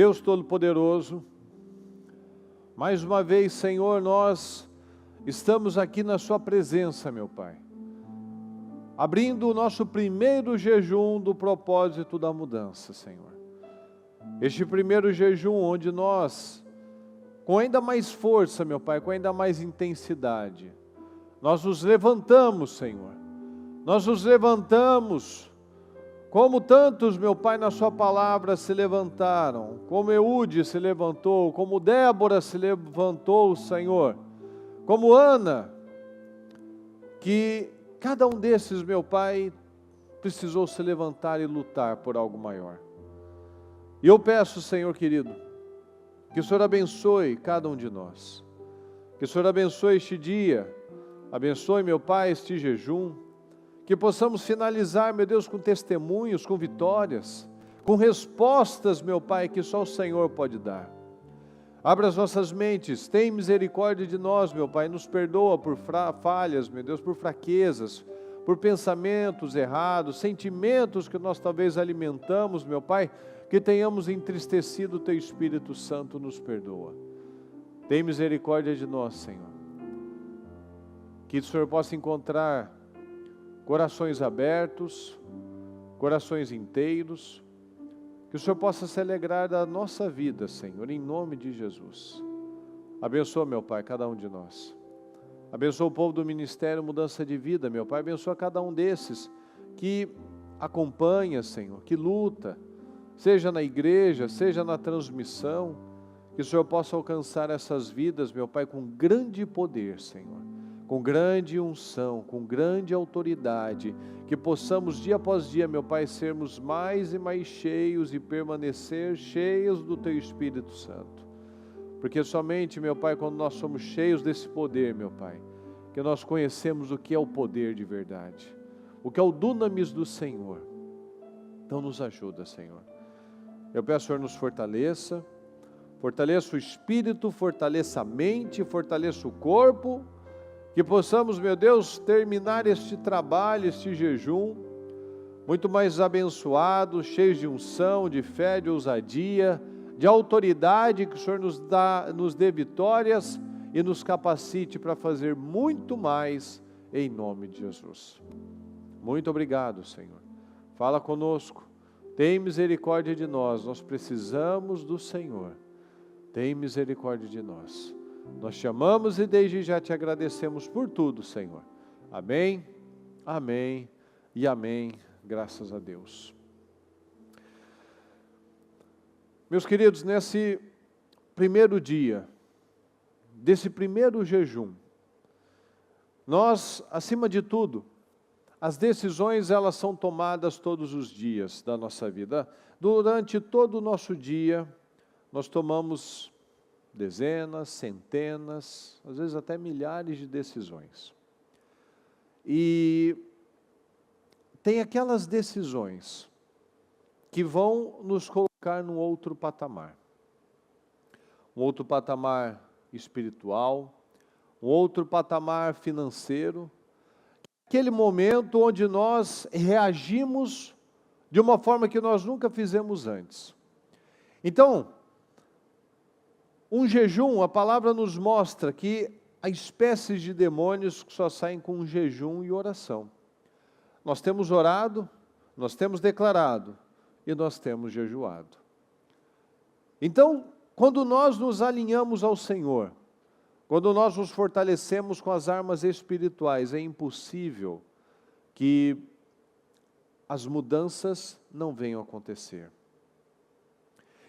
Deus Todo-Poderoso, mais uma vez, Senhor, nós estamos aqui na Sua presença, meu Pai, abrindo o nosso primeiro jejum do propósito da mudança, Senhor. Este primeiro jejum onde nós, com ainda mais força, meu Pai, com ainda mais intensidade, nós nos levantamos, Senhor. Nós nos levantamos, como tantos, meu Pai, na Sua palavra se levantaram, como Eude se levantou, como Débora se levantou, Senhor, como Ana, que cada um desses, meu Pai, precisou se levantar e lutar por algo maior. E eu peço, Senhor querido, que o Senhor abençoe cada um de nós, que o Senhor abençoe este dia, abençoe, meu Pai, este jejum, que possamos finalizar, meu Deus, com testemunhos, com vitórias, com respostas, meu Pai, que só o Senhor pode dar. Abra as nossas mentes, tem misericórdia de nós, meu Pai, nos perdoa por falhas, meu Deus, por fraquezas, por pensamentos errados, sentimentos que nós talvez alimentamos, meu Pai, que tenhamos entristecido o Teu Espírito Santo, nos perdoa. Tem misericórdia de nós, Senhor. Que o Senhor possa encontrar corações abertos, corações inteiros, que o Senhor possa se alegrar da nossa vida, Senhor, em nome de Jesus. Abençoa, meu Pai, cada um de nós. Abençoa o povo do Ministério Mudança de Vida, meu Pai. Abençoa cada um desses que acompanha, Senhor, que luta, seja na igreja, seja na transmissão, que o Senhor possa alcançar essas vidas, meu Pai, com grande poder, Senhor, com grande unção, com grande autoridade, que possamos dia após dia, meu Pai, sermos mais e mais cheios e permanecer cheios do Teu Espírito Santo. Porque somente, meu Pai, quando nós somos cheios desse poder, meu Pai, que nós conhecemos o que é o poder de verdade, o que é o dunamis do Senhor. Então nos ajuda, Senhor. Eu peço, Senhor, nos fortaleça, fortaleça o espírito, fortaleça a mente, fortaleça o corpo, que possamos, meu Deus, terminar este trabalho, este jejum, muito mais abençoados, cheios de unção, de fé, de ousadia, de autoridade, que o Senhor nos dê vitórias e nos capacite para fazer muito mais, em nome de Jesus. Muito obrigado, Senhor. Fala conosco, tem misericórdia de nós, nós precisamos do Senhor, tem misericórdia de nós. Nós te amamos e desde já te agradecemos por tudo, Senhor. Amém, amém e amém, graças a Deus. Meus queridos, nesse primeiro dia, desse primeiro jejum, nós, acima de tudo, as decisões elas são tomadas todos os dias da nossa vida. Durante todo o nosso dia, nós tomamos dezenas, centenas, às vezes até milhares de decisões. E tem aquelas decisões que vão nos colocar num outro patamar. Um outro patamar espiritual, um outro patamar financeiro. Aquele momento onde nós reagimos de uma forma que nós nunca fizemos antes. Então, um jejum, a palavra nos mostra que há espécies de demônios que só saem com jejum e oração. Nós temos orado, nós temos declarado e nós temos jejuado. Então, quando nós nos alinhamos ao Senhor, quando nós nos fortalecemos com as armas espirituais, é impossível que as mudanças não venham a acontecer.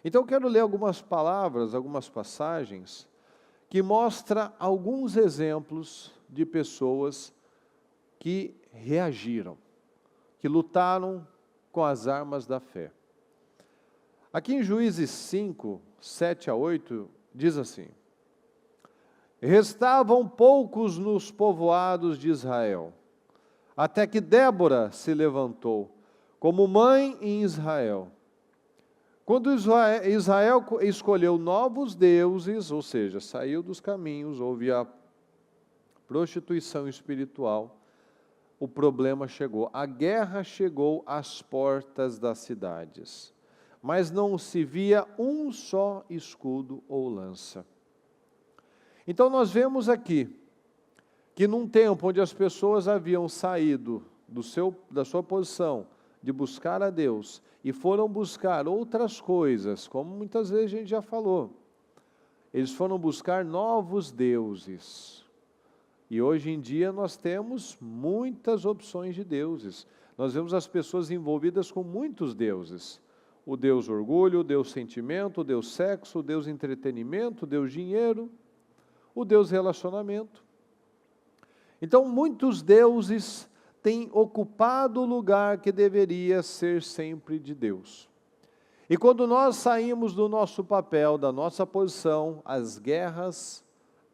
Então eu quero ler algumas palavras, algumas passagens, que mostram alguns exemplos de pessoas que reagiram, que lutaram com as armas da fé. Aqui em Juízes 5, 7 a 8, diz assim: restavam poucos nos povoados de Israel, até que Débora se levantou, como mãe em Israel. Quando Israel escolheu novos deuses, ou seja, saiu dos caminhos, houve a prostituição espiritual, o problema chegou, a guerra chegou às portas das cidades. mas não se via um só escudo ou lança. Então nós vemos aqui que num tempo onde as pessoas haviam saído da sua posição de buscar a Deus e foram buscar outras coisas, como muitas vezes a gente já falou, eles foram buscar novos deuses. E hoje em dia nós temos muitas opções de deuses. Nós vemos as pessoas envolvidas com muitos deuses. O Deus orgulho, o Deus sentimento, o Deus sexo, o Deus entretenimento, o Deus dinheiro, o Deus relacionamento. Então muitos deuses têm ocupado o lugar que deveria ser sempre de Deus. E quando nós saímos do nosso papel, da nossa posição, as guerras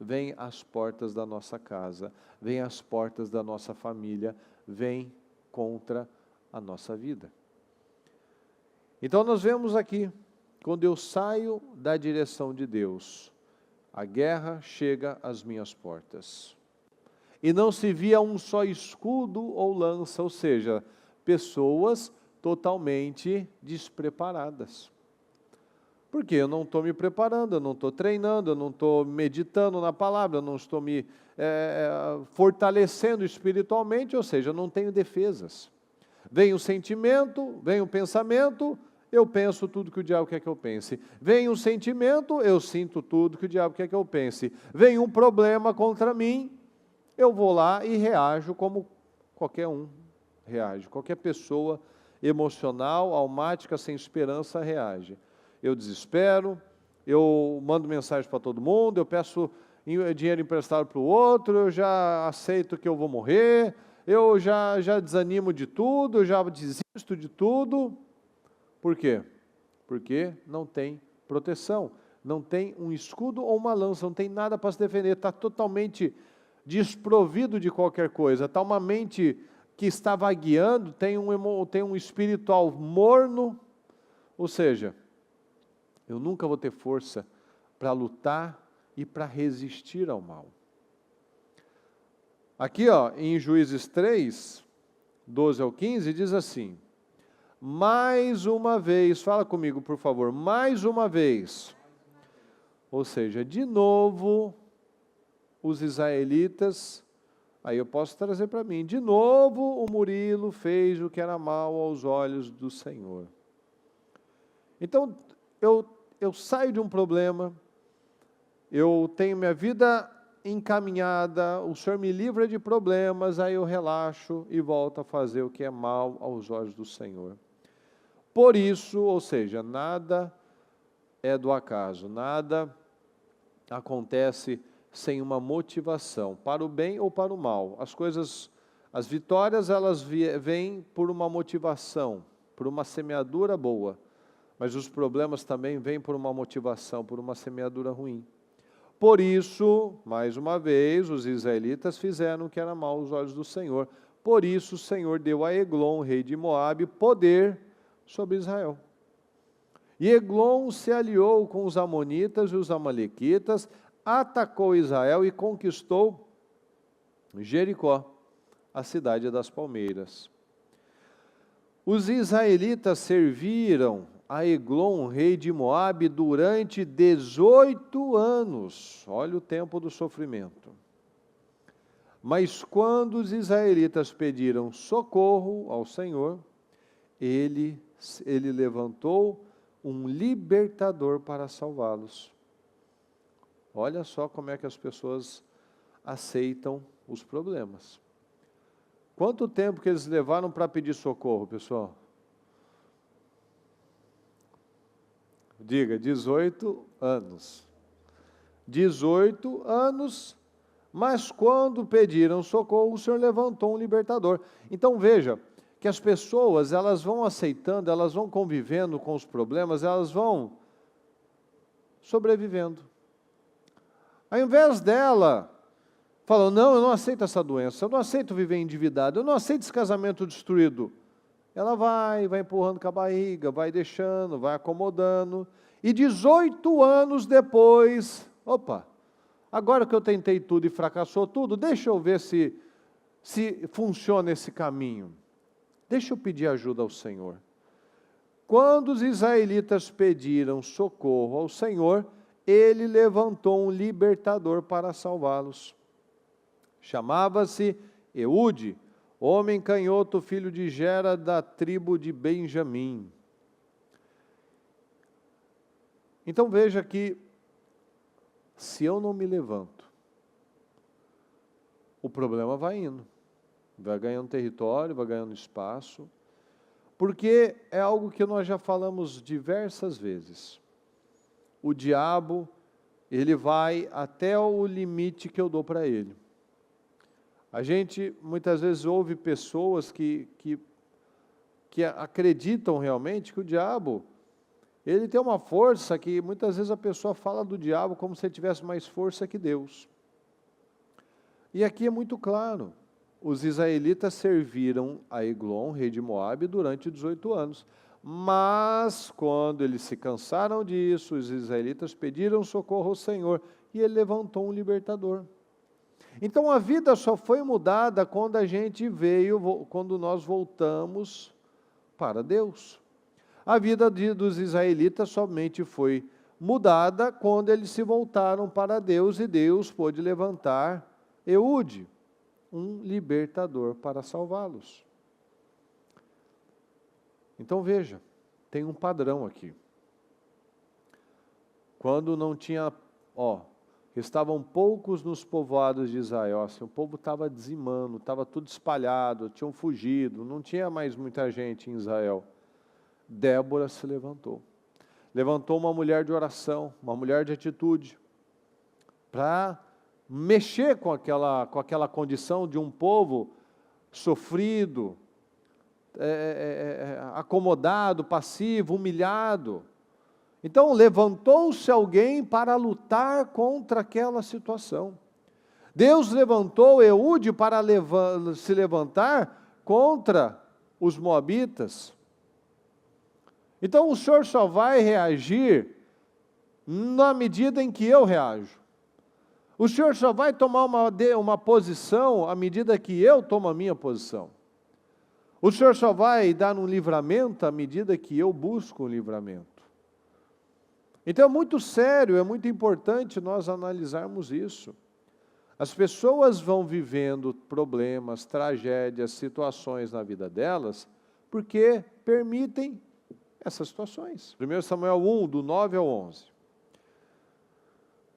vêm às portas da nossa casa, vêm às portas da nossa família, vêm contra a nossa vida. Então nós vemos aqui, quando eu saio da direção de Deus, a guerra chega às minhas portas. E não se via um só escudo ou lança, ou seja, pessoas totalmente despreparadas. Porque eu não estou me preparando, eu não estou treinando, eu não estou meditando na palavra, eu não estou me fortalecendo espiritualmente, ou seja, eu não tenho defesas. Vem o sentimento, vem o pensamento, eu penso tudo que o diabo quer que eu pense. Vem um sentimento, eu sinto tudo que o diabo quer que eu pense. Vem um problema contra mim, eu vou lá e reajo como qualquer um reage. Qualquer pessoa emocional, almática, sem esperança, reage. Eu desespero, eu mando mensagem para todo mundo, eu peço dinheiro emprestado para o outro, eu já aceito que eu vou morrer, eu já desanimo de tudo, eu já desisto de tudo. Por quê? Porque não tem proteção, não tem um escudo ou uma lança, não tem nada para se defender, está totalmente desprovido de qualquer coisa, está uma mente que está vagueando, tem um espiritual morno, ou seja, eu nunca vou ter força para lutar e para resistir ao mal. Aqui, em Juízes 3, 12 ao 15, diz assim: mais uma vez, fala comigo por favor, mais uma vez, ou seja, de novo, os israelitas, aí eu posso trazer para mim, de novo o Murilo fez o que era mal aos olhos do Senhor. Então, eu saio de um problema, eu tenho minha vida encaminhada, o Senhor me livra de problemas, aí eu relaxo e volto a fazer o que é mal aos olhos do Senhor. Por isso, ou seja, nada é do acaso, nada acontece sem uma motivação, para o bem ou para o mal. As vitórias, elas vêm por uma motivação, por uma semeadura boa, mas os problemas também vêm por uma motivação, por uma semeadura ruim. Por isso, mais uma vez, os israelitas fizeram o que era mal aos olhos do Senhor. Por isso o Senhor deu a Eglon, rei de Moabe, poder sobre Israel. E Eglon se aliou com os amonitas e os amalequitas, atacou Israel e conquistou Jericó, a cidade das palmeiras. Os israelitas serviram a Eglon, rei de Moabe, durante 18 anos. Olha o tempo do sofrimento. Mas quando os israelitas pediram socorro ao Senhor, ele levantou um libertador para salvá-los. Olha só como é que as pessoas aceitam os problemas. Quanto tempo que eles levaram para pedir socorro, pessoal? Diga, 18 anos. 18 anos, mas quando pediram socorro, o Senhor levantou um libertador. Então veja, que as pessoas, elas vão aceitando, elas vão convivendo com os problemas, elas vão sobrevivendo. Ao invés dela, falar, não, eu não aceito essa doença, eu não aceito viver endividado, eu não aceito esse casamento destruído. Ela vai empurrando com a barriga, vai deixando, vai acomodando. E 18 anos depois, opa, agora que eu tentei tudo e fracassou tudo, deixa eu ver se funciona esse caminho. Deixa eu pedir ajuda ao Senhor. Quando os israelitas pediram socorro ao Senhor, ele levantou um libertador para salvá-los. Chamava-se Eude, homem canhoto, filho de Gera, da tribo de Benjamim. Então veja que, se eu não me levanto, o problema vai indo, vai ganhando território, vai ganhando espaço, porque é algo que nós já falamos diversas vezes. O diabo, ele vai até o limite que eu dou para ele. A gente muitas vezes ouve pessoas que acreditam realmente que o diabo, ele tem uma força que muitas vezes a pessoa fala do diabo como se ele tivesse mais força que Deus. E aqui é muito claro, os israelitas serviram a Eglon, rei de Moabe, durante 18 anos. Mas, quando eles se cansaram disso, os israelitas pediram socorro ao Senhor, e ele levantou um libertador. Então, a vida só foi mudada quando a gente veio, quando nós voltamos para Deus. A vida dos israelitas somente foi mudada quando eles se voltaram para Deus, e Deus pôde levantar Eude, um libertador para salvá-los. Então veja, tem um padrão aqui. Quando não tinha, estavam poucos nos povoados de Israel, assim, o povo estava dizimando, estava tudo espalhado, tinham fugido, não tinha mais muita gente em Israel. Débora se levantou. Levantou uma mulher de oração, uma mulher de atitude, para mexer com aquela condição de um povo sofrido, acomodado, passivo, humilhado. Então levantou-se alguém para lutar contra aquela situação. Deus levantou Eude para se levantar contra os moabitas. Então o Senhor só vai reagir na medida em que eu reajo. O Senhor só vai tomar uma posição à medida que eu tomo a minha posição. O Senhor só vai dar um livramento à medida que eu busco um livramento. Então é muito sério, é muito importante nós analisarmos isso. As pessoas vão vivendo problemas, tragédias, situações na vida delas, porque permitem essas situações. 1 Samuel 1, do 9 ao 11.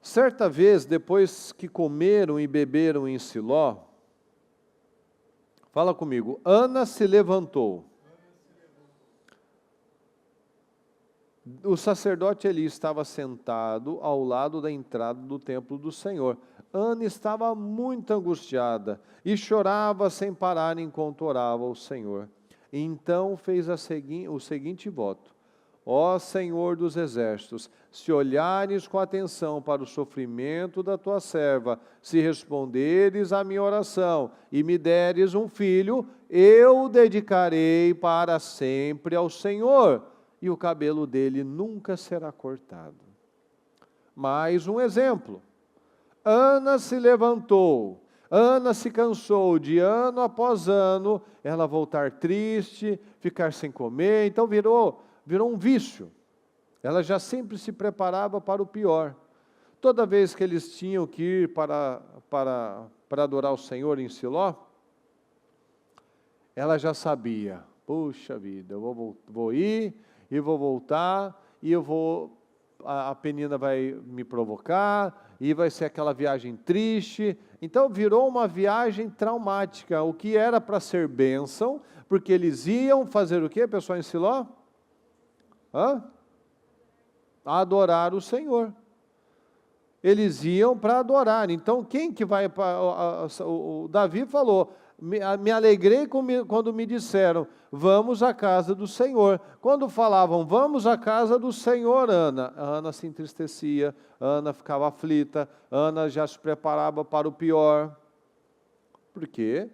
Certa vez, depois que comeram e beberam em Siló, fala comigo, Ana se levantou. O sacerdote Eli estava sentado ao lado da entrada do templo do Senhor. Ana estava muito angustiada e chorava sem parar enquanto orava ao Senhor. Então fez o seguinte voto: Ó Senhor dos exércitos, se olhares com atenção para o sofrimento da tua serva, se responderes à minha oração e me deres um filho, eu o dedicarei para sempre ao Senhor, e o cabelo dele nunca será cortado. Mais um exemplo. Ana se levantou, Ana se cansou de ano após ano, ela voltar triste, ficar sem comer, então virou um vício. Ela já sempre se preparava para o pior. Toda vez que eles tinham que ir para adorar o Senhor em Siló, ela já sabia, puxa vida, eu vou ir e vou voltar, e a Penina vai me provocar, e vai ser aquela viagem triste. Então virou uma viagem traumática, o que era para ser bênção, porque eles iam fazer o quê, pessoal, em Siló? Adorar o Senhor. Eles iam para adorar. Então quem que vai para... O Davi falou, me alegrei quando me disseram, vamos à casa do Senhor. Quando falavam, vamos à casa do Senhor, Ana se entristecia, Ana ficava aflita, Ana já se preparava para o pior, porque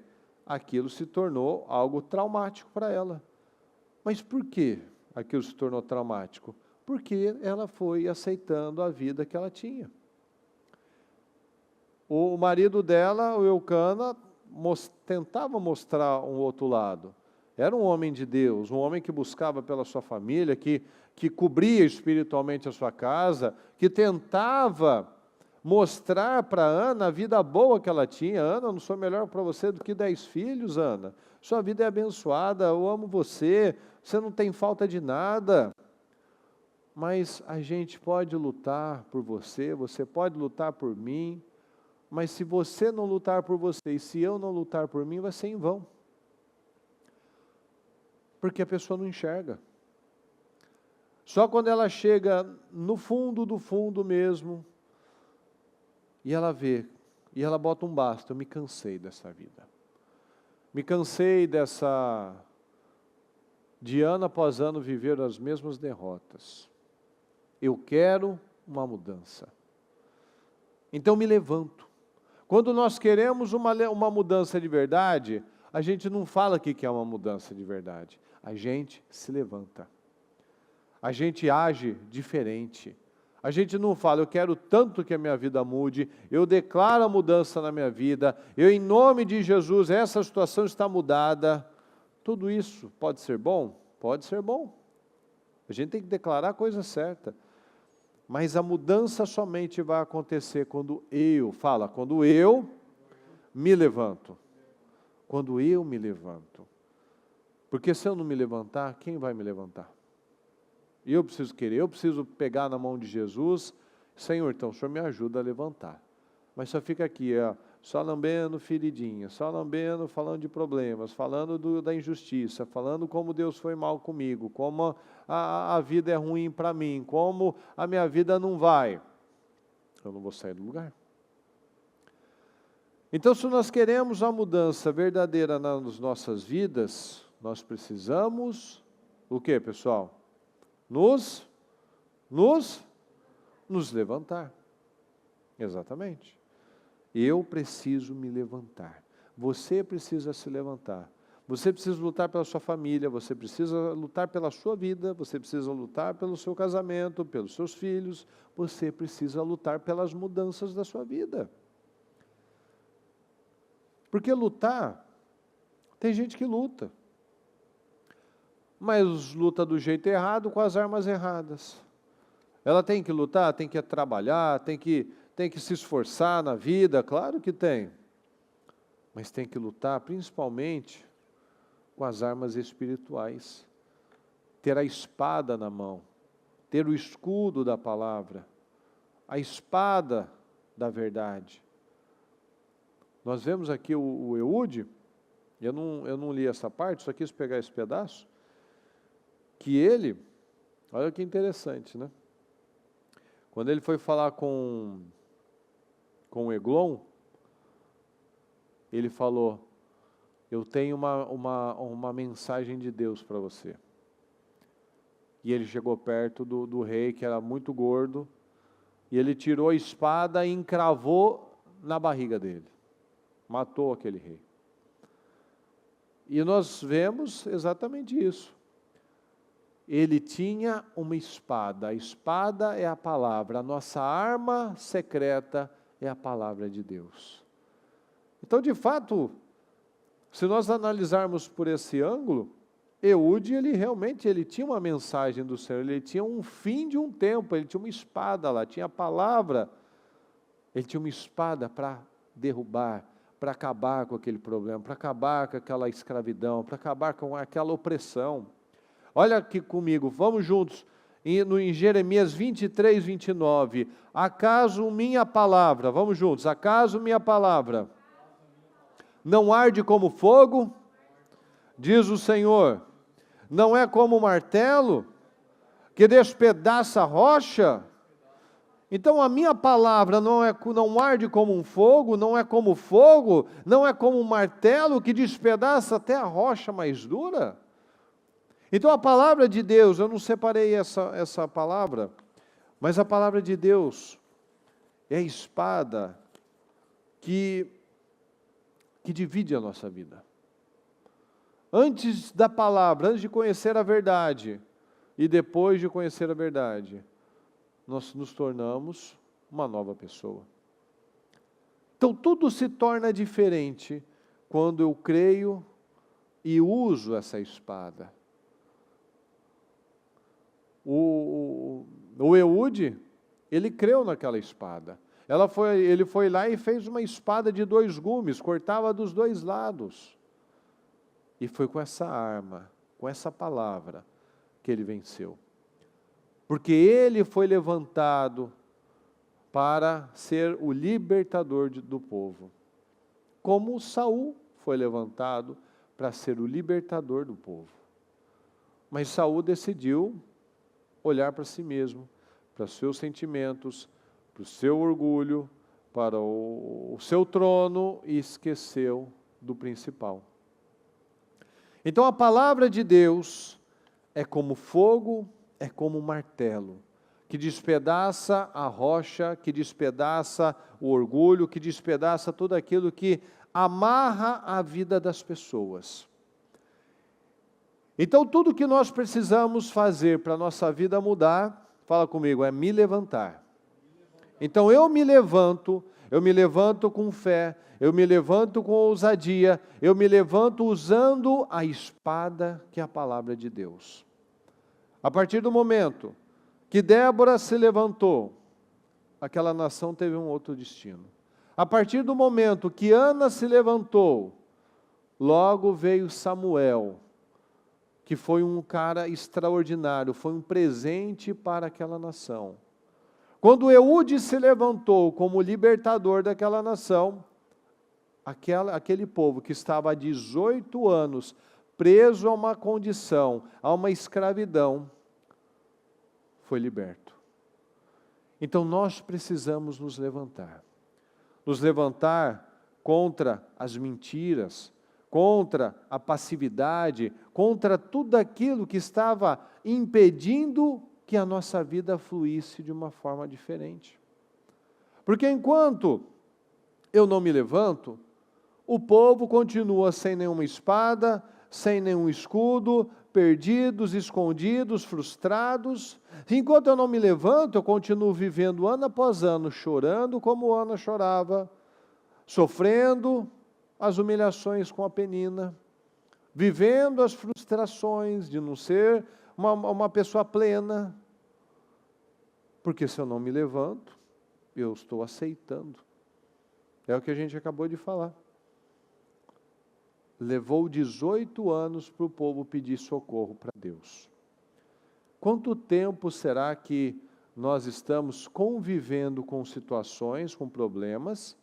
aquilo se tornou algo traumático para ela. Mas por quê aquilo se tornou traumático? Porque ela foi aceitando a vida que ela tinha. O marido dela, o Eucana, tentava mostrar um outro lado. Era um homem de Deus, um homem que buscava pela sua família, que cobria espiritualmente a sua casa, que tentava mostrar para Ana a vida boa que ela tinha. Ana, eu não sou melhor para você do que 10 filhos, Ana. Sua vida é abençoada, eu amo você, você não tem falta de nada. Mas a gente pode lutar por você, você pode lutar por mim, mas se você não lutar por você e se eu não lutar por mim, vai ser em vão. Porque a pessoa não enxerga. Só quando ela chega no fundo do fundo mesmo, e ela vê, e ela bota um basta: eu me cansei dessa vida. Me cansei de ano após ano viver as mesmas derrotas. Eu quero uma mudança. Então me levanto. Quando nós queremos uma mudança de verdade, a gente não fala que é uma mudança de verdade. A gente se levanta. A gente age diferente. A gente não fala, eu quero tanto que a minha vida mude, eu declaro a mudança na minha vida, eu em nome de Jesus, essa situação está mudada. Tudo isso pode ser bom? Pode ser bom. A gente tem que declarar a coisa certa. Mas a mudança somente vai acontecer quando eu me levanto. Quando eu me levanto. Porque se eu não me levantar, quem vai me levantar? E eu preciso querer, eu preciso pegar na mão de Jesus. Senhor, então o Senhor me ajuda a levantar. Mas só fica aqui, só lambendo feridinha, só lambendo, falando de problemas, falando da injustiça, falando como Deus foi mal comigo, como a vida é ruim para mim, como a minha vida não vai. Eu não vou sair do lugar. Então, se nós queremos a mudança verdadeira nas nossas vidas, nós precisamos, o que, pessoal? Nos levantar. Exatamente. Eu preciso me levantar. Você precisa se levantar. Você precisa lutar pela sua família, você precisa lutar pela sua vida, você precisa lutar pelo seu casamento, pelos seus filhos, você precisa lutar pelas mudanças da sua vida. Porque lutar, tem gente que luta, mas luta do jeito errado, com as armas erradas. Ela tem que lutar, tem que trabalhar, tem que se esforçar na vida, claro que tem. Mas tem que lutar principalmente com as armas espirituais. Ter a espada na mão, ter o escudo da palavra, a espada da verdade. Nós vemos aqui o Eude, eu não li essa parte, só quis pegar esse pedaço, que ele, olha que interessante, né? Quando ele foi falar com o Eglon, ele falou, eu tenho uma mensagem de Deus para você. E ele chegou perto do rei, que era muito gordo, e ele tirou a espada e encravou na barriga dele. Matou aquele rei. E nós vemos exatamente isso. Ele tinha uma espada. A espada é a palavra. A nossa arma secreta é a palavra de Deus. Então, de fato, se nós analisarmos por esse ângulo, Eude, ele tinha uma mensagem do Senhor, ele tinha um fim de um tempo, ele tinha uma espada lá, tinha a palavra, ele tinha uma espada para derrubar, para acabar com aquele problema, para acabar com aquela escravidão, para acabar com aquela opressão. Olha aqui comigo, vamos juntos, em Jeremias 23, 29. Acaso minha palavra, vamos juntos, acaso minha palavra não arde como fogo? Diz o Senhor, não é como martelo que despedaça a rocha? Então a minha palavra não arde como um fogo, não é como fogo, não é como um martelo que despedaça até a rocha mais dura? Então a palavra de Deus, eu não separei essa palavra, mas a palavra de Deus é a espada que divide a nossa vida. Antes da palavra, antes de conhecer a verdade, e depois de conhecer a verdade, nós nos tornamos uma nova pessoa. Então tudo se torna diferente quando eu creio e uso essa espada. O Eude, ele creu naquela espada. Ele foi lá e fez uma espada de 2 gumes, cortava dos 2 lados. E foi com essa arma, com essa palavra, que ele venceu. Porque ele foi levantado para ser o libertador do povo. Como Saul foi levantado para ser o libertador do povo. Mas Saul decidiu olhar para si mesmo, para os seus sentimentos, para o seu orgulho, para o seu trono e esqueceu do principal. Então a palavra de Deus é como fogo, é como um martelo, que despedaça a rocha, que despedaça o orgulho, que despedaça tudo aquilo que amarra a vida das pessoas. Então tudo que nós precisamos fazer para a nossa vida mudar, fala comigo, é me levantar. Então eu me levanto com fé, eu me levanto com ousadia, eu me levanto usando a espada que é a palavra de Deus. A partir do momento que Débora se levantou, aquela nação teve um outro destino. A partir do momento que Ana se levantou, logo veio Samuel, que foi um cara extraordinário, foi um presente para aquela nação. Quando Eude se levantou como libertador daquela nação, aquele povo que estava há 18 anos preso a uma condição, a uma escravidão, foi liberto. Então nós precisamos nos levantar contra as mentiras, contra a passividade, contra tudo aquilo que estava impedindo que a nossa vida fluísse de uma forma diferente. Porque enquanto eu não me levanto, o povo continua sem nenhuma espada, sem nenhum escudo, perdidos, escondidos, frustrados. Enquanto eu não me levanto, eu continuo vivendo ano após ano, chorando como Ana chorava, sofrendo as humilhações com a Penina, vivendo as frustrações de não ser uma pessoa plena, porque se eu não me levanto, eu estou aceitando. É o que a gente acabou de falar. Levou 18 anos para o povo pedir socorro para Deus. Quanto tempo será que nós estamos convivendo com situações, com problemas,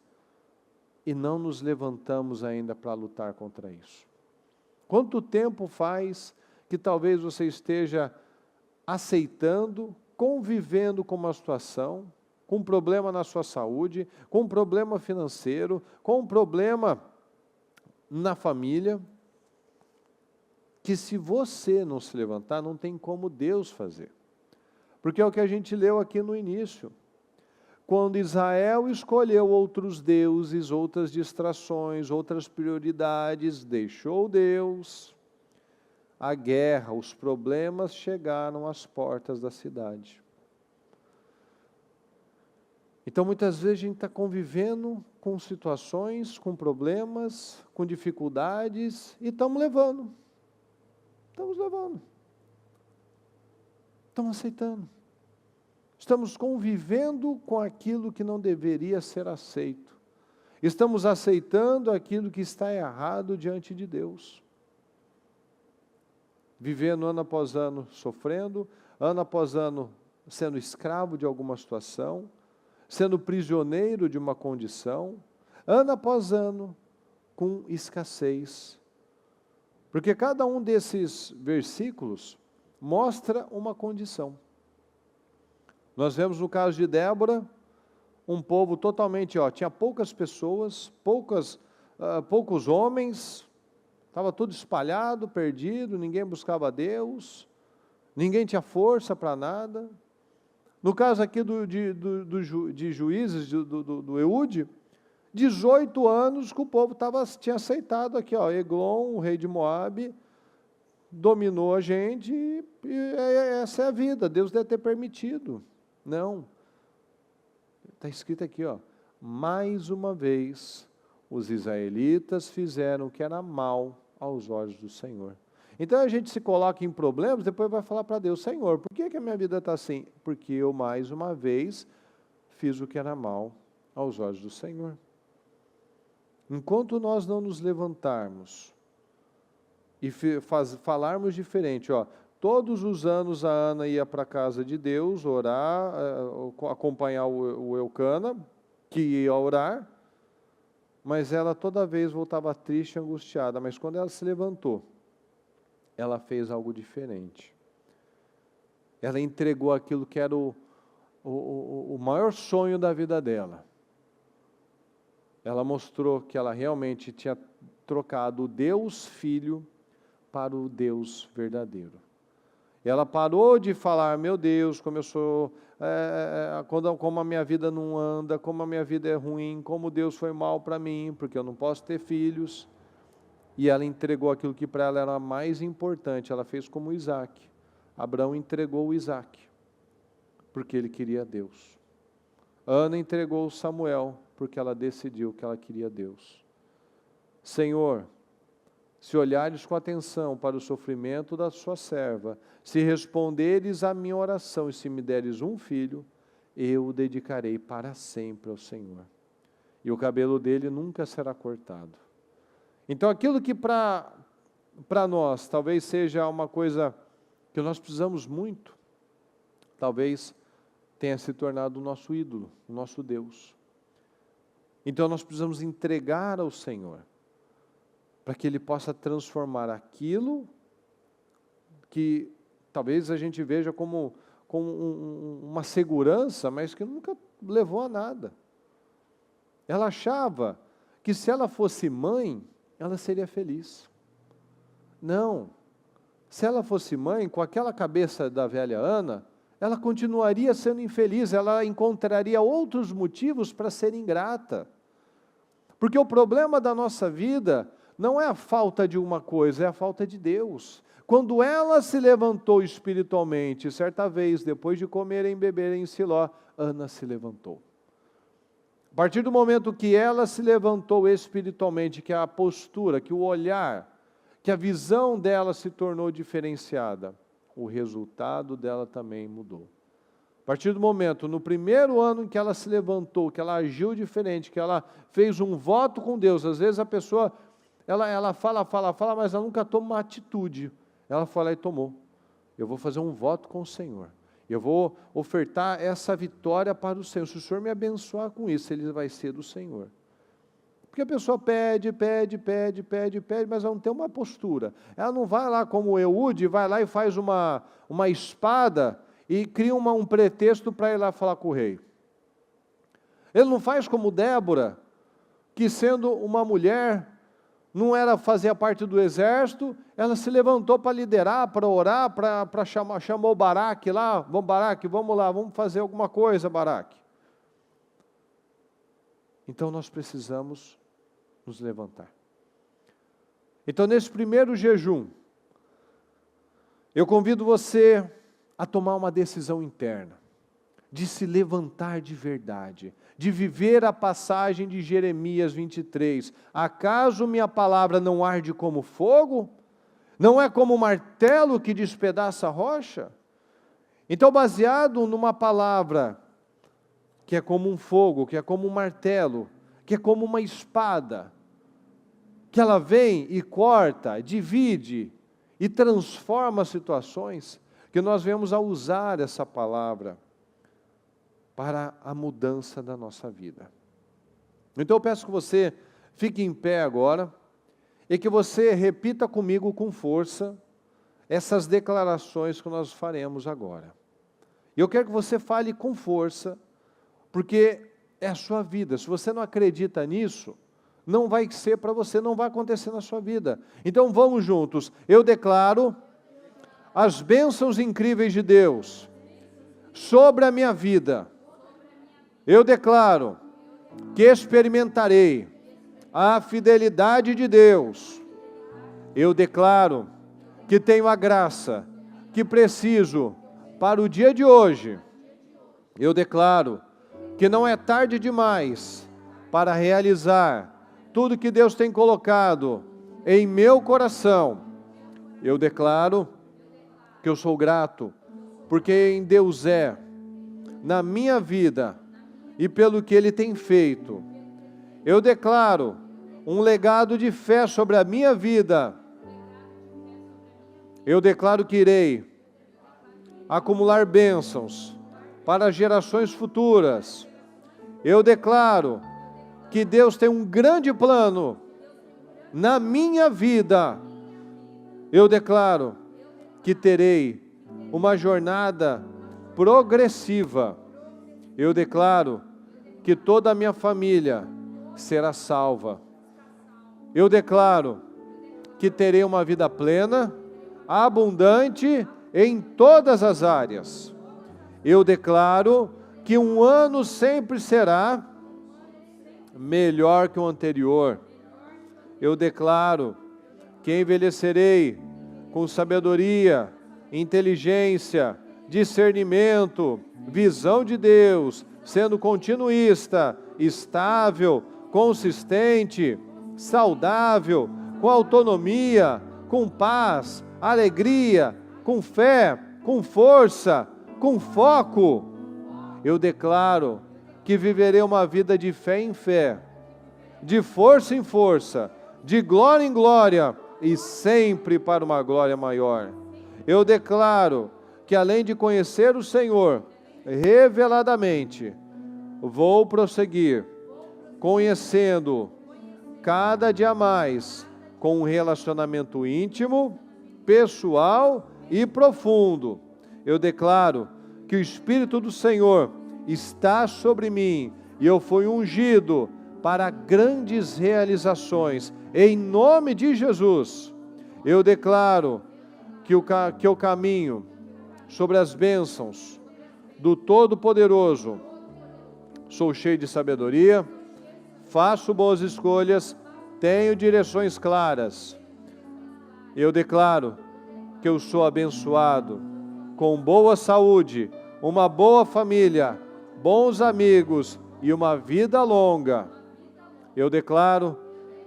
e não nos levantamos ainda para lutar contra isso? Quanto tempo faz que talvez você esteja aceitando, convivendo com uma situação, com um problema na sua saúde, com um problema financeiro, com um problema na família, que se você não se levantar, não tem como Deus fazer. Porque é o que a gente leu aqui no início. Quando Israel escolheu outros deuses, outras distrações, outras prioridades, deixou Deus, a guerra, os problemas chegaram às portas da cidade. Então, muitas vezes a gente está convivendo com situações, com problemas, com dificuldades, e estamos levando. Estamos aceitando. Estamos convivendo com aquilo que não deveria ser aceito. Estamos aceitando aquilo que está errado diante de Deus. Vivendo ano após ano sofrendo, ano após ano sendo escravo de alguma situação, sendo prisioneiro de uma condição, ano após ano com escassez. Porque cada um desses versículos mostra uma condição. Nós vemos no caso de Débora, um povo totalmente, tinha poucas pessoas, poucos homens, estava tudo espalhado, perdido, ninguém buscava Deus, ninguém tinha força para nada. No caso aqui de Juízes, do Eude, 18 anos que o povo tinha aceitado aqui, Eglon, o rei de Moabe, dominou a gente e essa é a vida, Deus deve ter permitido. Não, está escrito aqui, mais uma vez, os israelitas fizeram o que era mal aos olhos do Senhor. Então a gente se coloca em problemas, depois vai falar para Deus: Senhor, por que a minha vida está assim? Porque eu mais uma vez fiz o que era mal aos olhos do Senhor. Enquanto nós não nos levantarmos e falarmos diferente, todos os anos a Ana ia para a casa de Deus orar, acompanhar o Eucana, que ia orar, mas ela toda vez voltava triste e angustiada. Mas quando ela se levantou, ela fez algo diferente. Ela entregou aquilo que era o maior sonho da vida dela. Ela mostrou que ela realmente tinha trocado o Deus Filho para o Deus verdadeiro. Ela parou de falar: meu Deus, como eu sou, como a minha vida não anda, como a minha vida é ruim, como Deus foi mal para mim, porque eu não posso ter filhos. E ela entregou aquilo que para ela era mais importante. Ela fez como Isaac. Abraão entregou o Isaac, porque ele queria Deus. Ana entregou Samuel, porque ela decidiu que ela queria Deus. Senhor, se olhares com atenção para o sofrimento da sua serva, se responderes à minha oração e se me deres um filho, eu o dedicarei para sempre ao Senhor. E o cabelo dele nunca será cortado. Então aquilo que para nós talvez seja uma coisa que nós precisamos muito, talvez tenha se tornado o nosso ídolo, o nosso Deus. Então nós precisamos entregar ao Senhor, para que Ele possa transformar aquilo que talvez a gente veja como uma segurança, mas que nunca levou a nada. Ela achava que se ela fosse mãe, ela seria feliz. Não. Se ela fosse mãe, com aquela cabeça da velha Ana, ela continuaria sendo infeliz, ela encontraria outros motivos para ser ingrata. Porque o problema da nossa vida não é a falta de uma coisa, é a falta de Deus. Quando ela se levantou espiritualmente, certa vez, depois de comer e beber em Siló, Ana se levantou. A partir do momento que ela se levantou espiritualmente, que a postura, que o olhar, que a visão dela se tornou diferenciada, o resultado dela também mudou. A partir do momento, no primeiro ano em que ela se levantou, que ela agiu diferente, que ela fez um voto com Deus, às vezes a pessoa, ela fala, mas ela nunca toma uma atitude. Ela foi lá e tomou. Eu vou fazer um voto com o Senhor. Eu vou ofertar essa vitória para o Senhor. Se o Senhor me abençoar com isso, ele vai ser do Senhor. Porque a pessoa pede, mas ela não tem uma postura. Ela não vai lá como Eude, vai lá e faz uma espada e cria um pretexto para ir lá falar com o rei. Ele não faz como Débora, que sendo uma mulher, não fazia parte do exército, ela se levantou para liderar, para orar, chamou o Baraque lá: Baraque, vamos lá, vamos fazer alguma coisa, Baraque. Então nós precisamos nos levantar. Então nesse primeiro jejum, eu convido você a tomar uma decisão interna, de se levantar de verdade, de viver a passagem de Jeremias 23. Acaso minha palavra não arde como fogo? Não é como martelo que despedaça a rocha? Então, baseado numa palavra que é como um fogo, que é como um martelo, que é como uma espada, que ela vem e corta, divide e transforma situações, que nós vemos a usar essa palavra para a mudança da nossa vida. Então eu peço que você fique em pé agora e que você repita comigo com força essas declarações que nós faremos agora. E eu quero que você fale com força, porque é a sua vida. Se você não acredita nisso, não vai ser para você, não vai acontecer na sua vida. Então vamos juntos. Eu declaro as bênçãos incríveis de Deus sobre a minha vida. Eu declaro que experimentarei a fidelidade de Deus. Eu declaro que tenho a graça que preciso para o dia de hoje. Eu declaro que não é tarde demais para realizar tudo que Deus tem colocado em meu coração. Eu declaro que eu sou grato, porque em Deus é, na minha vida e pelo que Ele tem feito. Eu declaro um legado de fé sobre a minha vida. Eu declaro que irei acumular bênçãos para gerações futuras. Eu declaro que Deus tem um grande plano na minha vida. Eu declaro que terei uma jornada progressiva. Eu declaro que toda a minha família será salva. Eu declaro que terei uma vida plena, abundante em todas as áreas. Eu declaro que um ano sempre será melhor que o anterior. Eu declaro que envelhecerei com sabedoria, inteligência, discernimento, visão de Deus, sendo continuista, estável, consistente, saudável, com autonomia, com paz, alegria, com fé, com força, com foco. Eu declaro que viverei uma vida de fé em fé, de força em força, de glória em glória e sempre para uma glória maior. Eu declaro que além de conhecer o Senhor reveladamente, vou prosseguir conhecendo cada dia mais com um relacionamento íntimo, pessoal e profundo. Eu declaro que o Espírito do Senhor está sobre mim e eu fui ungido para grandes realizações, em nome de Jesus. Eu declaro que eu caminho sobre as bênçãos do Todo-Poderoso. Sou cheio de sabedoria, faço boas escolhas, tenho direções claras. Eu declaro que eu sou abençoado, com boa saúde, uma boa família, bons amigos e uma vida longa. Eu declaro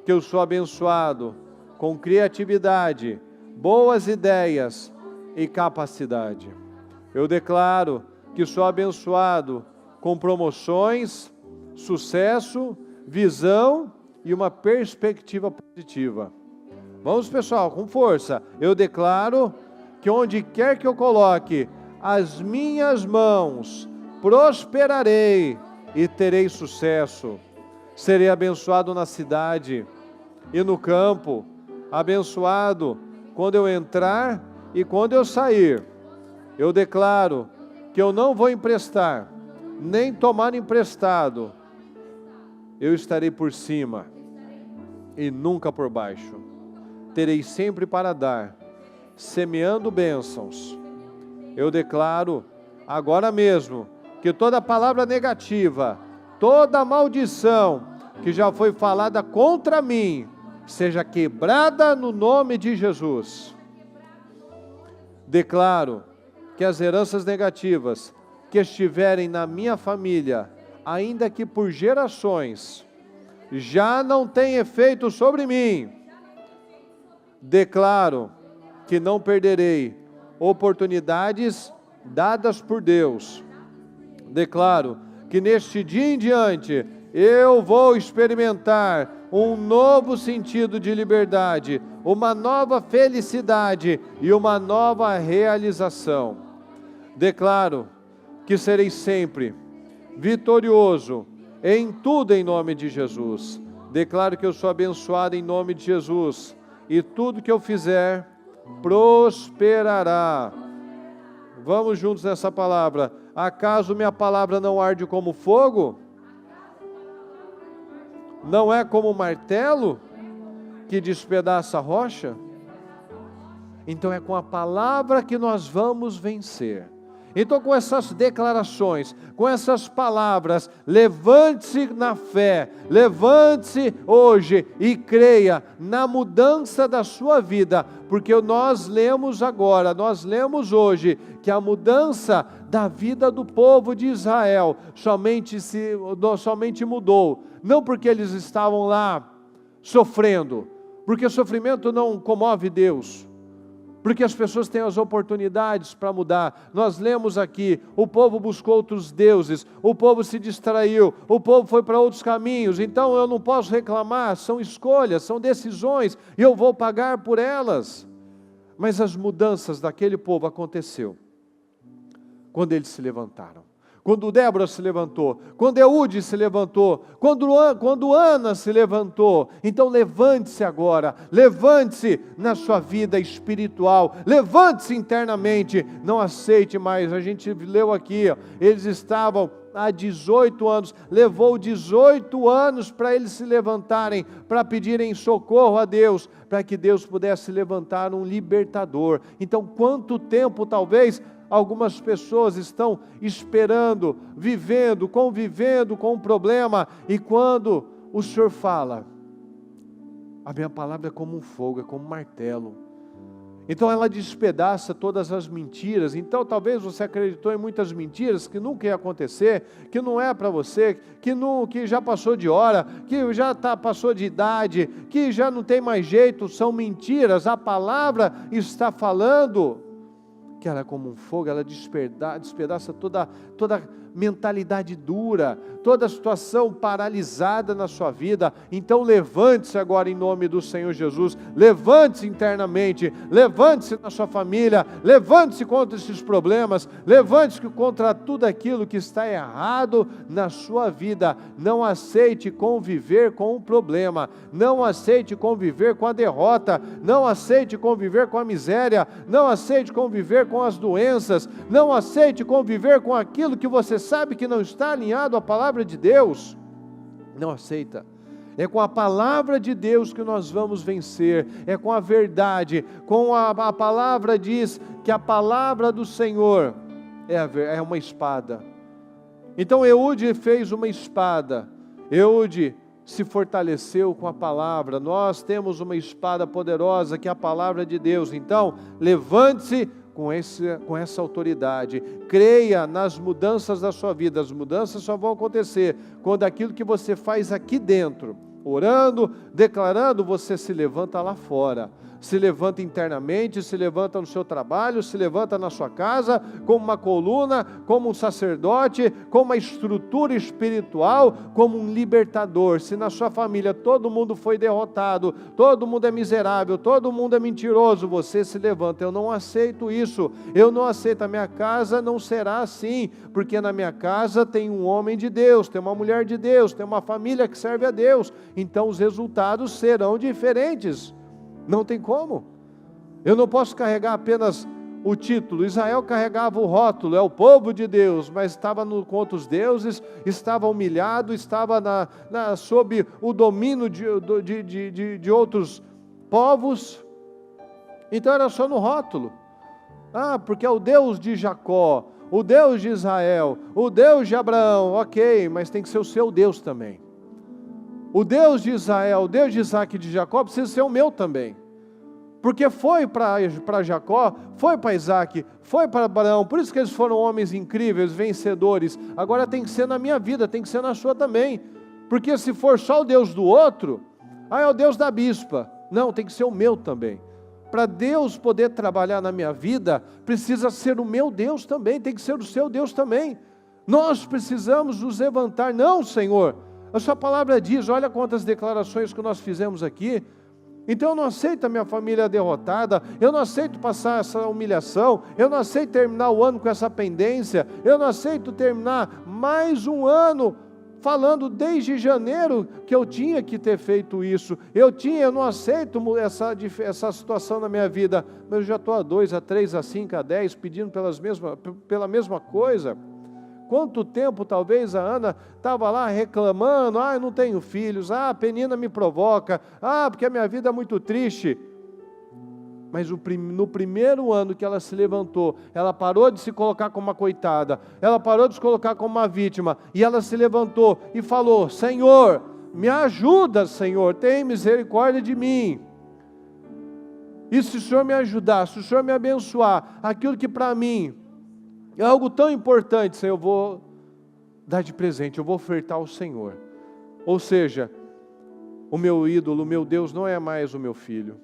que eu sou abençoado, com criatividade, boas ideias e capacidade. Eu declaro que sou abençoado com promoções, sucesso, visão e uma perspectiva positiva. Vamos, pessoal, com força. Eu declaro que onde quer que eu coloque as minhas mãos, prosperarei e terei sucesso. Serei abençoado na cidade e no campo, abençoado quando eu entrar e quando eu sair. Eu declaro que eu não vou emprestar, nem tomar emprestado. Eu estarei por cima e nunca por baixo. Terei sempre para dar, semeando bênçãos. Eu declaro agora mesmo que toda palavra negativa, toda maldição que já foi falada contra mim, seja quebrada no nome de Jesus. Declaro que as heranças negativas que estiverem na minha família, ainda que por gerações, já não têm efeito sobre mim. Declaro que não perderei oportunidades dadas por Deus. Declaro que neste dia em diante eu vou experimentar um novo sentido de liberdade, uma nova felicidade e uma nova realização. Declaro que serei sempre vitorioso em tudo em nome de Jesus. Declaro que eu sou abençoado em nome de Jesus e tudo que eu fizer prosperará. Vamos juntos nessa palavra. Acaso minha palavra não arde como fogo? Não é como um martelo que despedaça a rocha? Então é com a palavra que nós vamos vencer. Então, com essas declarações, com essas palavras, levante-se na fé, levante-se hoje e creia na mudança da sua vida, porque nós lemos agora, nós lemos hoje, que a mudança da vida do povo de Israel somente mudou, não porque eles estavam lá sofrendo, porque sofrimento não comove Deus, porque as pessoas têm as oportunidades para mudar. Nós lemos aqui, o povo buscou outros deuses, o povo se distraiu, o povo foi para outros caminhos, então eu não posso reclamar, são escolhas, são decisões, e eu vou pagar por elas. Mas as mudanças daquele povo aconteceu quando eles se levantaram. Quando Débora se levantou, quando Eude se levantou, quando Ana se levantou. Então levante-se agora, levante-se na sua vida espiritual, levante-se internamente, não aceite mais. A gente leu aqui, eles estavam há 18 anos, levou 18 anos para eles se levantarem, para pedirem socorro a Deus, para que Deus pudesse levantar um libertador. Então quanto tempo talvez algumas pessoas estão esperando, vivendo, convivendo com um problema, e quando o Senhor fala, a minha palavra é como um fogo, é como um martelo. Então ela despedaça todas as mentiras. Então talvez você acreditou em muitas mentiras que nunca ia acontecer, que não é para você, que já passou de hora, que já passou de idade, que já não tem mais jeito. São mentiras. A palavra está falando que ela é como um fogo, ela despedaça toda mentalidade dura, toda situação paralisada na sua vida. Então levante-se agora em nome do Senhor Jesus, levante-se internamente, levante-se na sua família, levante-se contra esses problemas, levante-se contra tudo aquilo que está errado na sua vida. Não aceite conviver com o problema, não aceite conviver com a derrota, não aceite conviver com a miséria, não aceite conviver com as doenças, não aceite conviver com aquilo que você sabe que não está alinhado à palavra de Deus. Não aceita. É com a palavra de Deus que nós vamos vencer, é com a verdade, com a palavra diz que a palavra do Senhor é uma espada. Então Eude fez uma espada, Eude se fortaleceu com a palavra. Nós temos uma espada poderosa que é a palavra de Deus. Então levante-se com essa autoridade, creia nas mudanças da sua vida. As mudanças só vão acontecer quando aquilo que você faz aqui dentro, orando, declarando, você se levanta lá fora, se levanta internamente, se levanta no seu trabalho, se levanta na sua casa, como uma coluna, como um sacerdote, como uma estrutura espiritual, como um libertador. Se na sua família todo mundo foi derrotado, todo mundo é miserável, todo mundo é mentiroso, você se levanta. Eu não aceito isso, eu não aceito, a minha casa não será assim, porque na minha casa tem um homem de Deus, tem uma mulher de Deus, tem uma família que serve a Deus, então os resultados serão diferentes. Não tem como. Eu não posso carregar apenas o título. Israel carregava o rótulo, é o povo de Deus, mas estava com outros deuses, estava humilhado, estava sob o domínio de outros povos. Então era só no rótulo. Porque é o Deus de Jacó, o Deus de Israel, o Deus de Abraão, ok, mas tem que ser o seu Deus também. O Deus de Israel, o Deus de Isaac e de Jacó precisa ser o meu também. Porque foi para Jacó, foi para Isaac, foi para Abraão, por isso que eles foram homens incríveis, vencedores. Agora tem que ser na minha vida, tem que ser na sua também. Porque se for só o Deus do outro, é o Deus da bispa. Não, tem que ser o meu também. Para Deus poder trabalhar na minha vida, precisa ser o meu Deus também, tem que ser o seu Deus também. Nós precisamos nos levantar. Não, Senhor, a sua palavra diz, olha quantas declarações que nós fizemos aqui. Então eu não aceito a minha família derrotada, eu não aceito passar essa humilhação, eu não aceito terminar o ano com essa pendência, eu não aceito terminar mais um ano falando desde janeiro que eu tinha que ter feito isso, eu não aceito essa situação na minha vida, mas eu já estou há 2, há 3, há 5, há 10 pedindo pela mesma coisa. Quanto tempo talvez a Ana estava lá reclamando, eu não tenho filhos, a Penina me provoca, porque a minha vida é muito triste. Mas no primeiro ano que ela se levantou, ela parou de se colocar como uma coitada, ela parou de se colocar como uma vítima, e ela se levantou e falou, Senhor, me ajuda, Senhor, tem misericórdia de mim. E se o Senhor me ajudar, se o Senhor me abençoar, aquilo que para mim é algo tão importante, Senhor, eu vou dar de presente, eu vou ofertar ao Senhor. Ou seja, o meu ídolo, o meu Deus não é mais o meu filho.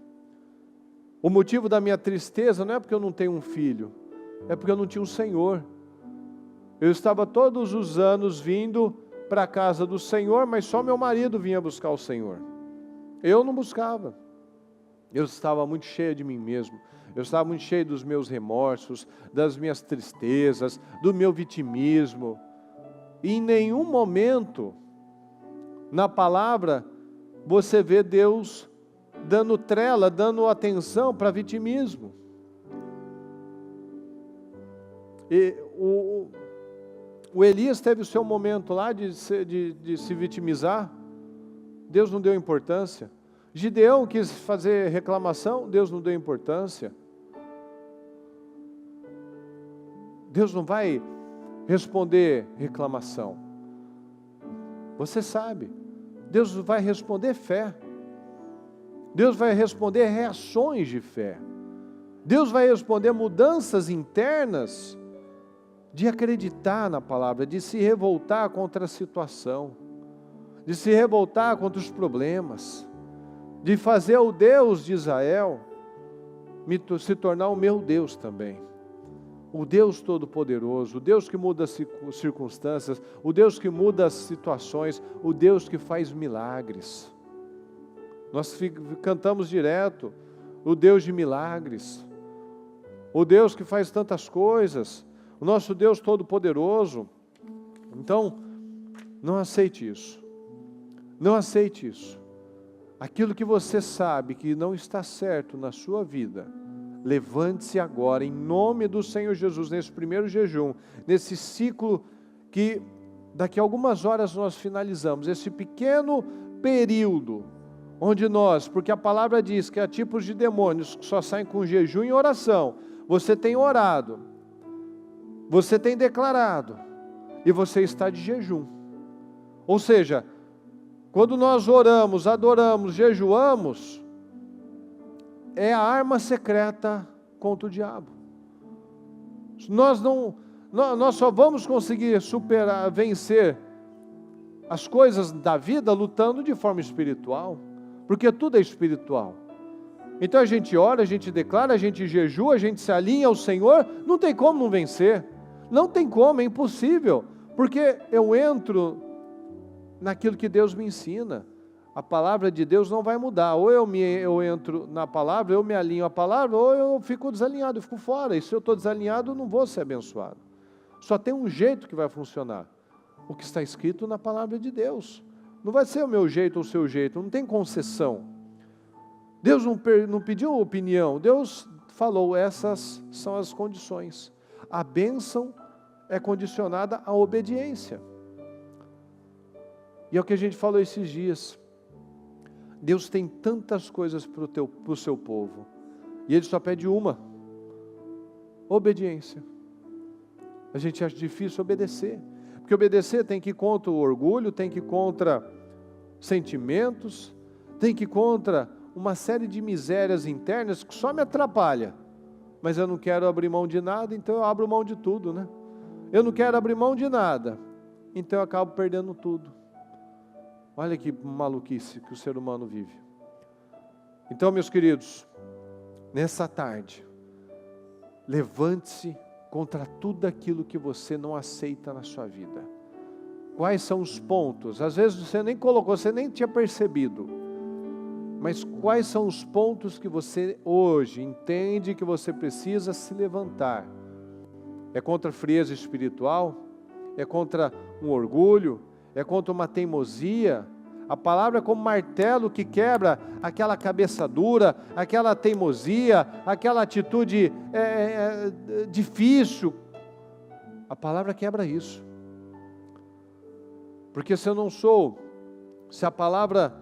O motivo da minha tristeza não é porque eu não tenho um filho, é porque eu não tinha um Senhor. Eu estava todos os anos vindo para a casa do Senhor, mas só meu marido vinha buscar o Senhor. Eu não buscava. Eu estava muito cheio de mim mesmo. Eu estava muito cheio dos meus remorsos, das minhas tristezas, do meu vitimismo. E em nenhum momento, na palavra, você vê Deus dando trela, dando atenção para vitimismo. E o Elias teve o seu momento lá de se vitimizar, Deus não deu importância. Gideão quis fazer reclamação, Deus não deu importância. Deus não vai responder reclamação. Você sabe, Deus vai responder fé. Deus vai responder reações de fé. Deus vai responder mudanças internas de acreditar na palavra, de se revoltar contra a situação, de se revoltar contra os problemas, de fazer o Deus de Israel se tornar o meu Deus também. O Deus Todo-Poderoso, o Deus que muda as circunstâncias, o Deus que muda as situações, o Deus que faz milagres. Nós cantamos direto, o Deus de milagres, o Deus que faz tantas coisas, o nosso Deus Todo-Poderoso. Então, não aceite isso. Não aceite isso. Aquilo que você sabe que não está certo na sua vida, levante-se agora, em nome do Senhor Jesus, nesse primeiro jejum, nesse ciclo que daqui a algumas horas nós finalizamos, esse pequeno período, onde nós, porque a palavra diz que há tipos de demônios que só saem com jejum e oração, você tem orado, você tem declarado, e você está de jejum. Ou seja, quando nós oramos, adoramos, jejuamos, é a arma secreta contra o diabo. Nós só vamos conseguir superar, vencer as coisas da vida lutando de forma espiritual, porque tudo é espiritual. Então a gente ora, a gente declara, a gente jejua, a gente se alinha ao Senhor, não tem como não vencer, não tem como, é impossível, porque eu entro naquilo que Deus me ensina. A palavra de Deus não vai mudar, ou eu entro na palavra, eu me alinho à palavra, ou eu fico desalinhado, eu fico fora, e se eu estou desalinhado, eu não vou ser abençoado. Só tem um jeito que vai funcionar, o que está escrito na palavra de Deus. Não vai ser o meu jeito ou o seu jeito, não tem concessão. Deus não pediu opinião, Deus falou, essas são as condições. A bênção é condicionada à obediência. E é o que a gente falou esses dias. Deus tem tantas coisas para o seu povo, e Ele só pede uma: obediência. A gente acha difícil obedecer, porque obedecer tem que ir contra o orgulho, tem que ir contra sentimentos, tem que ir contra uma série de misérias internas que só me atrapalha, mas eu não quero abrir mão de nada, então eu abro mão de tudo, né? Eu não quero abrir mão de nada, então eu acabo perdendo tudo. Olha que maluquice que o ser humano vive. Então, meus queridos, nessa tarde, levante-se contra tudo aquilo que você não aceita na sua vida. Quais são os pontos? Às vezes você nem colocou, você nem tinha percebido. Mas quais são os pontos que você hoje entende que você precisa se levantar? É contra a frieza espiritual? É contra um orgulho? É contra uma teimosia? A palavra é como martelo que quebra aquela cabeça dura, aquela teimosia, aquela atitude difícil. A palavra quebra isso. Porque se a palavra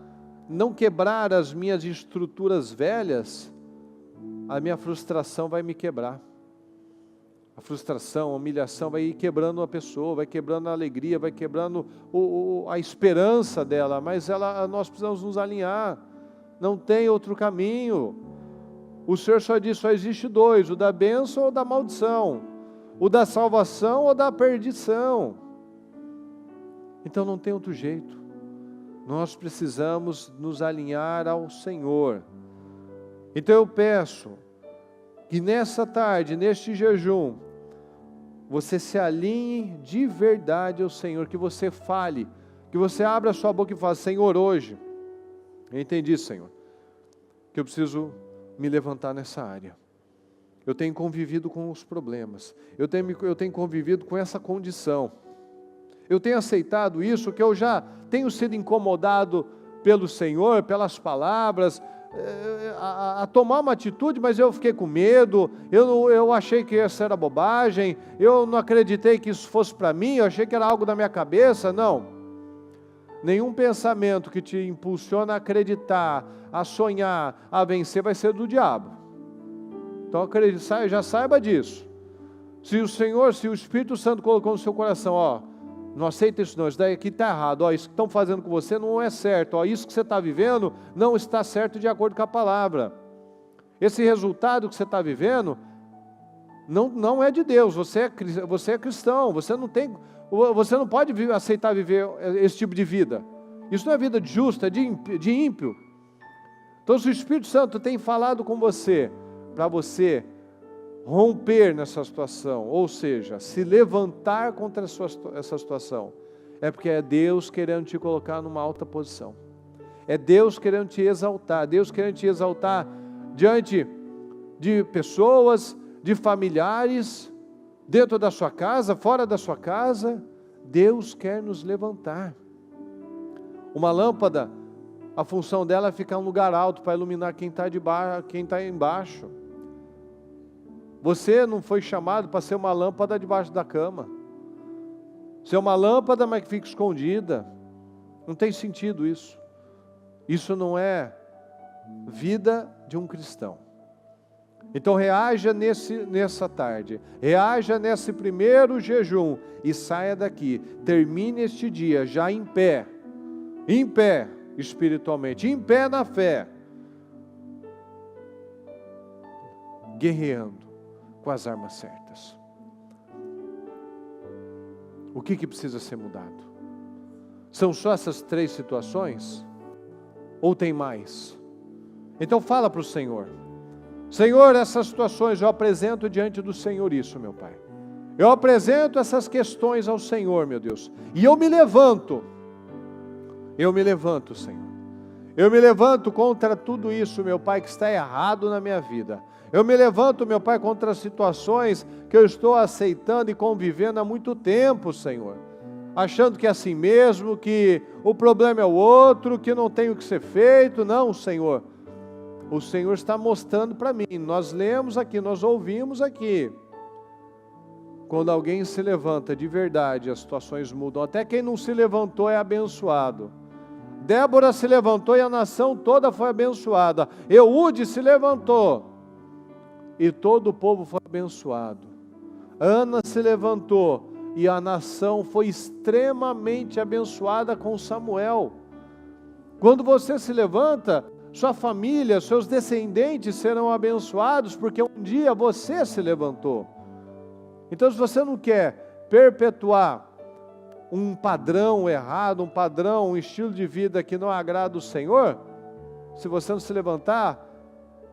não quebrar as minhas estruturas velhas, a minha frustração vai me quebrar. A frustração, a humilhação vai ir quebrando a pessoa, vai quebrando a alegria, vai quebrando a esperança dela, mas nós precisamos nos alinhar, não tem outro caminho. O Senhor só diz, só existe dois, o da bênção ou da maldição, o da salvação ou da perdição. Então não tem outro jeito. nós precisamos nos alinhar ao Senhor. Então eu peço que nessa tarde, neste jejum, você se alinhe de verdade ao Senhor, que você fale, que você abra a sua boca e fale: Senhor, hoje, eu entendi, Senhor, que eu preciso me levantar nessa área. Eu tenho convivido com os problemas, eu tenho convivido com essa condição, eu tenho aceitado isso, que eu já tenho sido incomodado pelo Senhor, pelas palavras, a tomar uma atitude, mas eu fiquei com medo, eu achei que isso era bobagem, eu não acreditei que isso fosse para mim, eu achei que era algo da minha cabeça. Não, nenhum pensamento que te impulsiona a acreditar, a sonhar, a vencer, vai ser do diabo. Então já saiba disso. Se o Espírito Santo colocou no seu coração, não aceita isso não, isso daí aqui está errado, isso que estão fazendo com você não é certo, isso que você está vivendo não está certo de acordo com a palavra. Esse resultado que você está vivendo não é de Deus, você é cristão, você não pode aceitar viver esse tipo de vida. Isso não é vida justa, é de ímpio. Então se o Espírito Santo tem falado com você, para você romper nessa situação, ou seja, se levantar contra essa situação, é porque é Deus querendo te colocar numa alta posição, é Deus querendo te exaltar, diante de pessoas, de familiares, dentro da sua casa, fora da sua casa. Deus quer nos levantar. Uma lâmpada, a função dela é ficar em um lugar alto para iluminar quem está embaixo. Você não foi chamado para ser uma lâmpada debaixo da cama. Ser uma lâmpada, mas que fica escondida. Não tem sentido isso. Isso não é vida de um cristão. Então reaja nessa tarde. Reaja nesse primeiro jejum e saia daqui. Termine este dia já em pé espiritualmente, em pé na fé, guerreando com as armas certas. O que precisa ser mudado? São só essas 3 situações? Ou tem mais? Então fala para o Senhor: Senhor, essas situações eu apresento diante do Senhor, isso, meu Pai. Eu apresento essas questões ao Senhor, meu Deus, e eu me levanto, Senhor. Eu me levanto contra tudo isso, meu Pai, que está errado na minha vida. Eu me levanto, meu Pai, contra as situações que eu estou aceitando e convivendo há muito tempo, Senhor. Achando que é assim mesmo, que o problema é o outro, que não tem o que ser feito. Não, Senhor. O Senhor está mostrando para mim. Nós lemos aqui, nós ouvimos aqui. Quando alguém se levanta de verdade, as situações mudam. Até quem não se levantou é abençoado. Débora se levantou e a nação toda foi abençoada. Eude se levantou e todo o povo foi abençoado. Ana se levantou e a nação foi extremamente abençoada com Samuel. Quando você se levanta, sua família, seus descendentes serão abençoados, porque um dia você se levantou. Então, se você não quer perpetuar um padrão errado, um estilo de vida que não agrada o Senhor, se você não se levantar,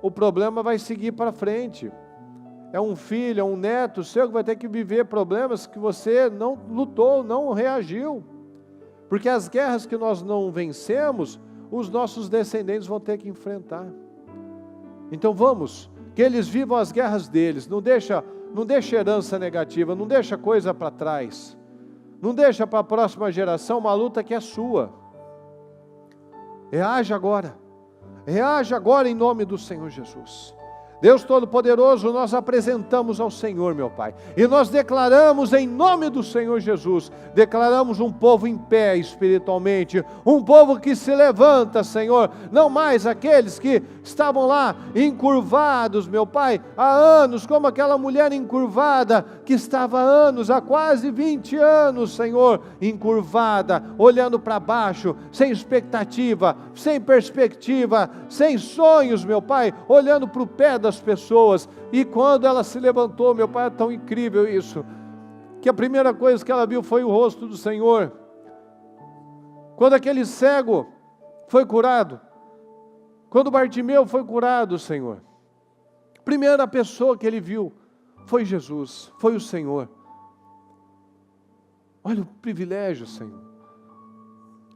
o problema vai seguir para frente. É um filho, é um neto seu que vai ter que viver problemas que você não lutou, não reagiu. Porque as guerras que nós não vencemos, os nossos descendentes vão ter que enfrentar. Então vamos, que eles vivam as guerras deles, não deixa herança negativa, não deixa coisa para trás, não deixa para a próxima geração uma luta que é sua. Reaja agora em nome do Senhor Jesus. Deus Todo-Poderoso, nós apresentamos ao Senhor, meu Pai, e nós declaramos em nome do Senhor Jesus, declaramos um povo em pé espiritualmente, um povo que se levanta, Senhor, não mais aqueles que estavam lá encurvados, meu Pai, há anos, como aquela mulher encurvada, que estava há quase 20 anos, Senhor, encurvada, olhando para baixo, sem expectativa, sem perspectiva, sem sonhos, meu Pai, olhando para o pé das pessoas, e quando ela se levantou, meu Pai, é tão incrível isso, que a primeira coisa que ela viu foi o rosto do Senhor. Quando aquele cego foi curado, quando Bartimeu foi curado, Senhor, a primeira pessoa que ele viu foi Jesus, foi o Senhor. Olha o privilégio, Senhor.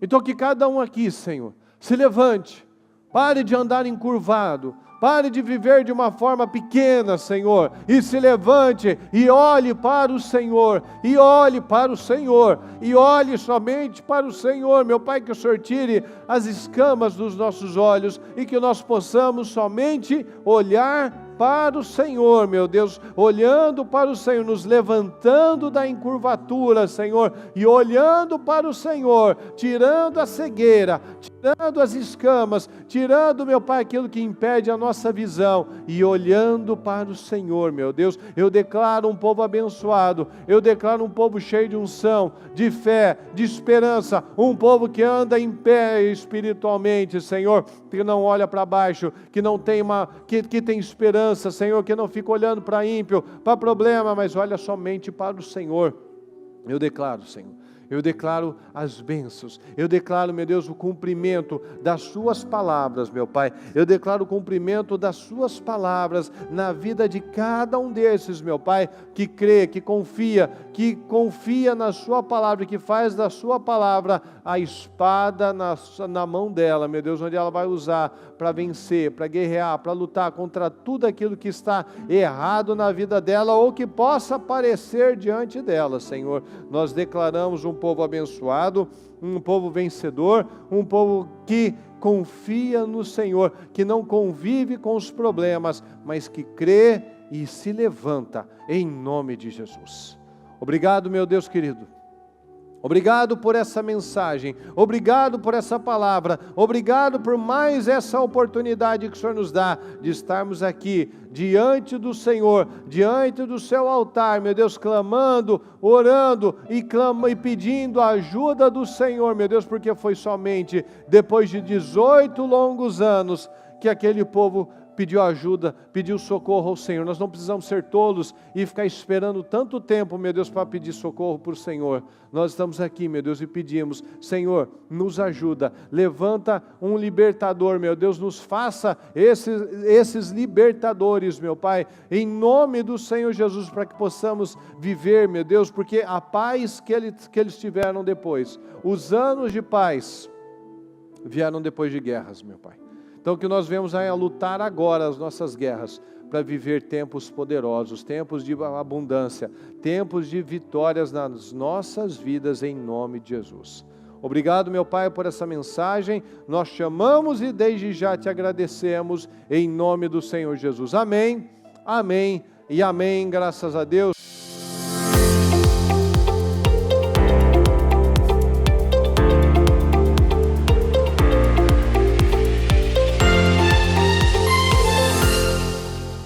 Então que cada um aqui, Senhor, se levante, pare de andar encurvado, pare de viver de uma forma pequena, Senhor, e se levante e olhe para o Senhor, e olhe para o Senhor, e olhe somente para o Senhor, meu Pai, que o Senhor tire as escamas dos nossos olhos, e que nós possamos somente olhar para o Senhor, meu Deus, olhando para o Senhor, nos levantando da encurvatura, Senhor, e olhando para o Senhor, tirando a cegueira, tirando as escamas, tirando, meu Pai, aquilo que impede a nossa visão, e olhando para o Senhor, meu Deus. Eu declaro um povo abençoado, eu declaro um povo cheio de unção, de fé, de esperança, um povo que anda em pé espiritualmente, Senhor, que não olha para baixo, que não tem que tem esperança, Senhor, que não fica olhando para ímpio, para problema, mas olha somente para o Senhor. Eu declaro, Senhor, eu declaro as bênçãos, eu declaro, meu Deus, o cumprimento das suas palavras, meu Pai, eu declaro o cumprimento das suas palavras na vida de cada um desses, meu Pai, que crê, que confia na sua palavra, que faz da sua palavra a espada na mão dela, meu Deus, onde ela vai usar para vencer, para guerrear, para lutar contra tudo aquilo que está errado na vida dela ou que possa aparecer diante dela, Senhor. Nós declaramos um povo abençoado, um povo vencedor, um povo que confia no Senhor, que não convive com os problemas, mas que crê e se levanta em nome de Jesus. Obrigado, meu Deus querido. Obrigado por essa mensagem, obrigado por essa palavra, obrigado por mais essa oportunidade que o Senhor nos dá de estarmos aqui diante do Senhor, diante do seu altar, meu Deus, clamando, orando e pedindo a ajuda do Senhor, meu Deus, porque foi somente depois de 18 longos anos que aquele povo pediu ajuda, pediu socorro ao Senhor. Nós não precisamos ser tolos e ficar esperando tanto tempo, meu Deus, para pedir socorro para o Senhor. Nós estamos aqui, meu Deus, e pedimos, Senhor, nos ajuda, levanta um libertador, meu Deus, nos faça esses libertadores, meu Pai, em nome do Senhor Jesus, para que possamos viver, meu Deus, porque a paz que eles tiveram depois, os anos de paz, vieram depois de guerras, meu Pai. Então que nós venhamos a lutar agora as nossas guerras, para viver tempos poderosos, tempos de abundância, tempos de vitórias nas nossas vidas, em nome de Jesus. Obrigado, meu Pai, por essa mensagem, nós te amamos e desde já te agradecemos, em nome do Senhor Jesus. Amém, amém e amém, graças a Deus.